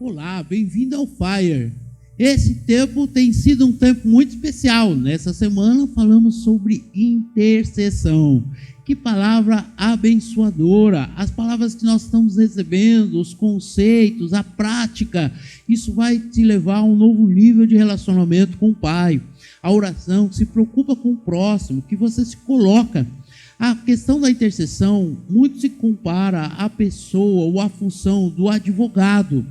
Olá, bem-vindo ao Fire. Esse tempo tem sido um tempo muito especial. Nessa semana falamos sobre intercessão. Que palavra abençoadora. As palavras que nós estamos recebendo, os conceitos, a prática, isso vai te levar a um novo nível de relacionamento com o Pai. A oração que se preocupa com o próximo, que você se coloca. A questão da intercessão muito se compara à pessoa ou à função do advogado.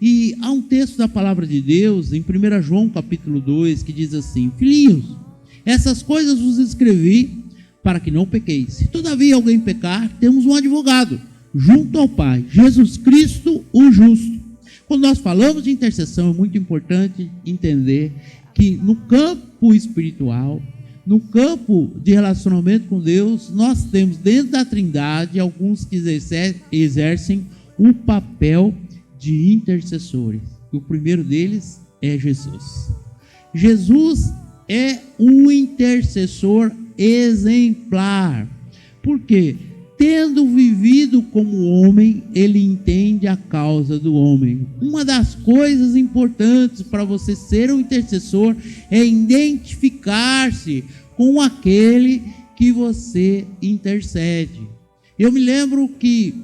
E há um texto da palavra de Deus, em 1 João capítulo 2, que diz assim: Filhinhos, essas coisas vos escrevi para que não pequeis. Se todavia alguém pecar, temos um advogado junto ao Pai, Jesus Cristo, o justo. Quando nós falamos de intercessão, é muito importante entender que no campo espiritual, no campo de relacionamento com Deus, nós temos dentro da Trindade alguns que exercem o papel de intercessores. O primeiro deles é Jesus. Jesus é um intercessor exemplar. Por quê? Tendo vivido como homem, ele entende a causa do homem. Uma das coisas importantes para você ser um intercessor é identificar-se com aquele que você intercede. Eu me lembro que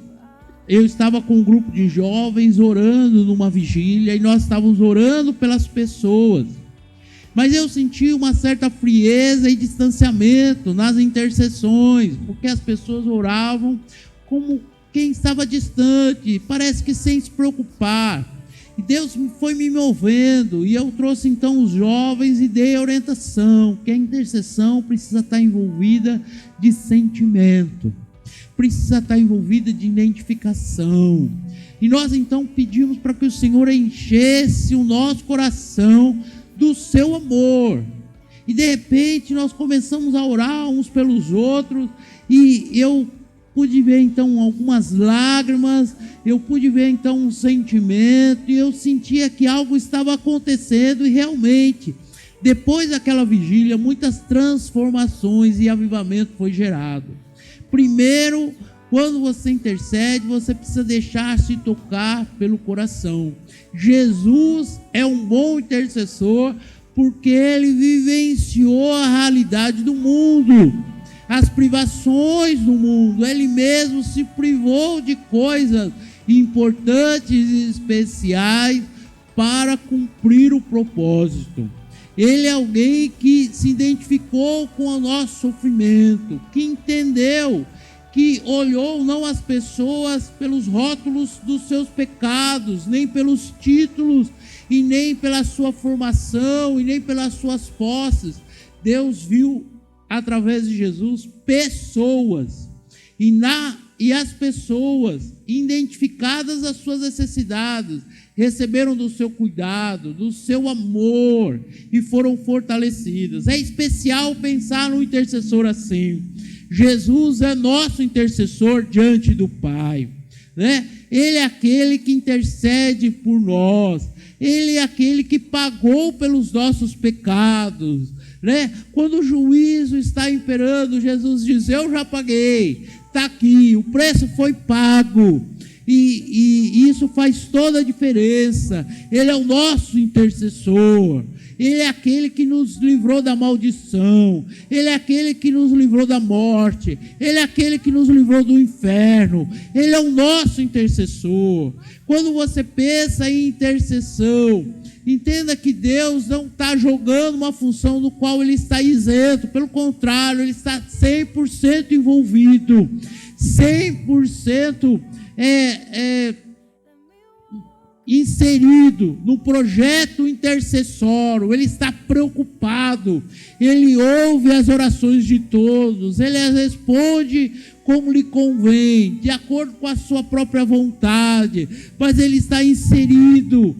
eu estava com um grupo de jovens orando numa vigília e nós estávamos orando pelas pessoas. Mas eu senti uma certa frieza e distanciamento nas intercessões, porque as pessoas oravam como quem estava distante, parece que sem se preocupar. E Deus foi me movendo, e eu trouxe então os jovens e dei a orientação, que a intercessão precisa estar envolvida de sentimento, precisa estar envolvida de identificação. E nós então pedimos para que o Senhor enchesse o nosso coração do seu amor. E de repente nós começamos a orar uns pelos outros, e eu pude ver então algumas lágrimas, eu pude ver então um sentimento, e eu sentia que algo estava acontecendo, e realmente, depois daquela vigília, muitas transformações e avivamento foi gerado. Primeiro, quando você intercede, você precisa deixar-se tocar pelo coração. Jesus é um bom intercessor porque ele vivenciou a realidade do mundo, as privações do mundo. Ele mesmo se privou de coisas importantes e especiais para cumprir o propósito. Ele é alguém que se identificou com o nosso sofrimento, que entendeu, que olhou não as pessoas pelos rótulos dos seus pecados, nem pelos títulos, e nem pela sua formação, e nem pelas suas posses. Deus viu, através de Jesus, pessoas, e as pessoas, identificadas as suas necessidades, receberam do seu cuidado, do seu amor, e foram fortalecidas. É especial pensar no intercessor assim. Jesus é nosso intercessor diante do Pai, né? Ele é aquele que intercede por nós, ele é aquele que pagou pelos nossos pecados, né? Quando o juízo está imperando, Jesus diz: eu já paguei, está aqui, o preço foi pago. E isso faz toda a diferença. Ele é o nosso intercessor. Ele é aquele que nos livrou da maldição. Ele é aquele que nos livrou da morte. Ele é aquele que nos livrou do inferno. Ele é o nosso intercessor. Quando você pensa em intercessão, entenda que Deus não está jogando uma função do qual ele está isento. Pelo contrário, ele está 100% envolvido. 100% inserido no projeto intercessório. Ele está preocupado, ele ouve as orações de todos, ele as responde como lhe convém, de acordo com a sua própria vontade, mas ele está inserido,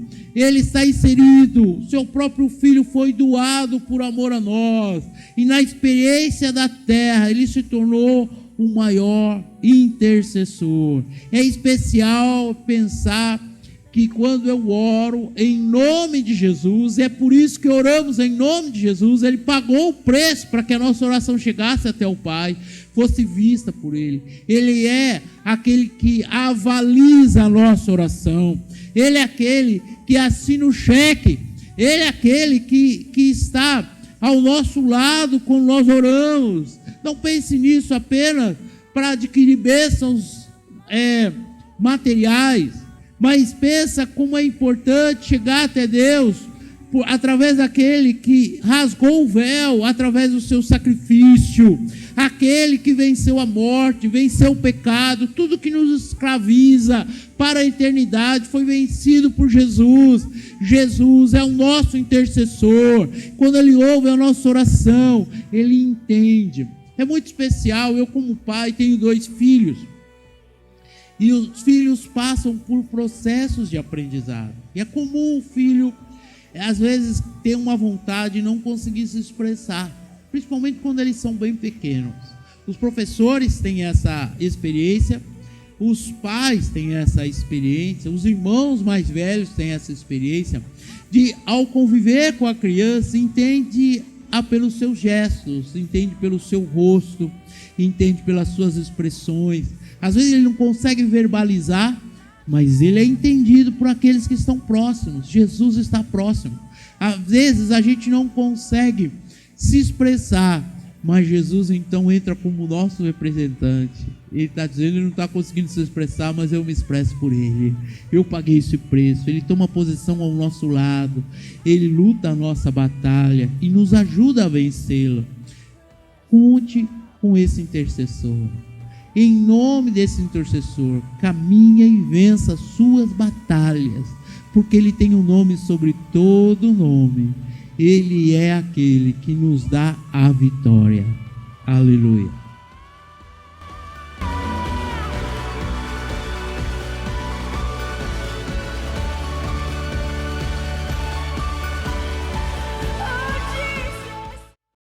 seu próprio filho foi doado por amor a nós, e na experiência da terra, ele se tornou o maior intercessor. É especial pensar que quando eu oro em nome de Jesus, é por isso que oramos em nome de Jesus, ele pagou o preço para que a nossa oração chegasse até o Pai, fosse vista por ele. Ele é aquele que avaliza a nossa oração, Ele é aquele que assina o cheque, Ele é aquele que está ao nosso lado quando nós oramos. Não pense nisso apenas para adquirir bênçãos materiais, mas pensa como é importante chegar até Deus através daquele que rasgou o véu, através do seu sacrifício, aquele que venceu a morte, venceu o pecado, tudo que nos escraviza para a eternidade foi vencido por Jesus. Jesus é o nosso intercessor. Quando Ele ouve a nossa oração, Ele entende. É muito especial. Eu, como pai, tenho 2 filhos, e os filhos passam por processos de aprendizado, e é comum o filho às vezes ter uma vontade e não conseguir se expressar, principalmente quando eles são bem pequenos. Os professores têm essa experiência, os pais têm essa experiência, os irmãos mais velhos têm essa experiência de, ao conviver com a criança, entende pelos seus gestos, entende pelo seu rosto, entende pelas suas expressões. Às vezes ele não consegue verbalizar, mas ele é entendido por aqueles que estão próximos. Jesus está próximo. Às vezes a gente não consegue se expressar, mas Jesus então entra como nosso representante. Ele está dizendo, ele não está conseguindo se expressar, mas eu me expresso por ele. Eu paguei esse preço. Ele toma posição ao nosso lado, ele luta a nossa batalha e nos ajuda a vencê-la. Conte com esse intercessor. Em nome desse intercessor, caminha e vença as suas batalhas, porque Ele tem um nome sobre todo nome. Ele é aquele que nos dá a vitória. Aleluia.